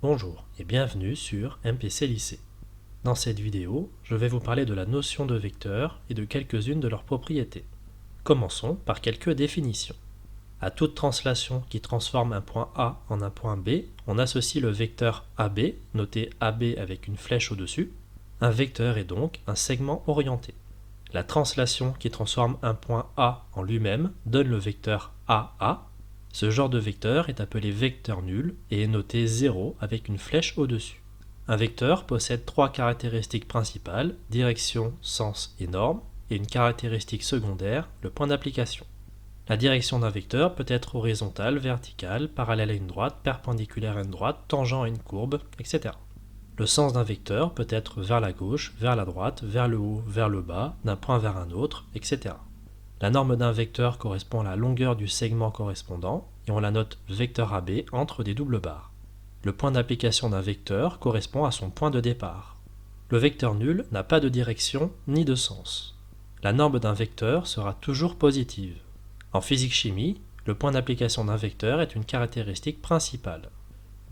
Bonjour et bienvenue sur MPC Lycée. Dans cette vidéo, je vais vous parler de la notion de vecteur et de quelques-unes de leurs propriétés. Commençons par quelques définitions. À toute translation qui transforme un point A en un point B, on associe le vecteur AB, noté AB avec une flèche au-dessus. Un vecteur est donc un segment orienté. La translation qui transforme un point A en lui-même donne le vecteur AA. Ce genre de vecteur est appelé vecteur nul et est noté 0 avec une flèche au-dessus. Un vecteur possède trois caractéristiques principales, direction, sens et norme, et une caractéristique secondaire, le point d'application. La direction d'un vecteur peut être horizontale, verticale, parallèle à une droite, perpendiculaire à une droite, tangent à une courbe, etc. Le sens d'un vecteur peut être vers la gauche, vers la droite, vers le haut, vers le bas, d'un point vers un autre, etc. La norme d'un vecteur correspond à la longueur du segment correspondant et on la note vecteur AB entre des doubles barres. Le point d'application d'un vecteur correspond à son point de départ. Le vecteur nul n'a pas de direction ni de sens. La norme d'un vecteur sera toujours positive. En physique-chimie, le point d'application d'un vecteur est une caractéristique principale.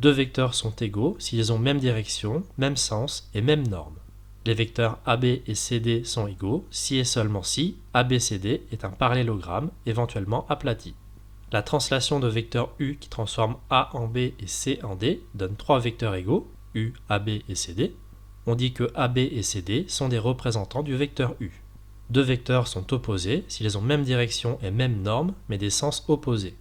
Deux vecteurs sont égaux s'ils ont même direction, même sens et même norme. Les vecteurs AB et CD sont égaux si et seulement si ABCD est un parallélogramme éventuellement aplati. La translation de vecteur U qui transforme A en B et C en D donne trois vecteurs égaux, U, AB et CD. On dit que AB et CD sont des représentants du vecteur U. Deux vecteurs sont opposés s'ils ont même direction et même norme mais des sens opposés.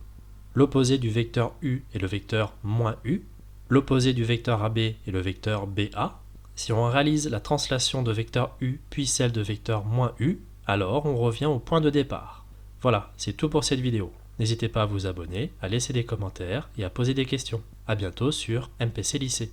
L'opposé du vecteur U est le vecteur moins U. L'opposé du vecteur AB est le vecteur BA. Si on réalise la translation de vecteur U puis celle de vecteur moins U, alors on revient au point de départ. Voilà, c'est tout pour cette vidéo. N'hésitez pas à vous abonner, à laisser des commentaires et à poser des questions. A bientôt sur MPC Lycée.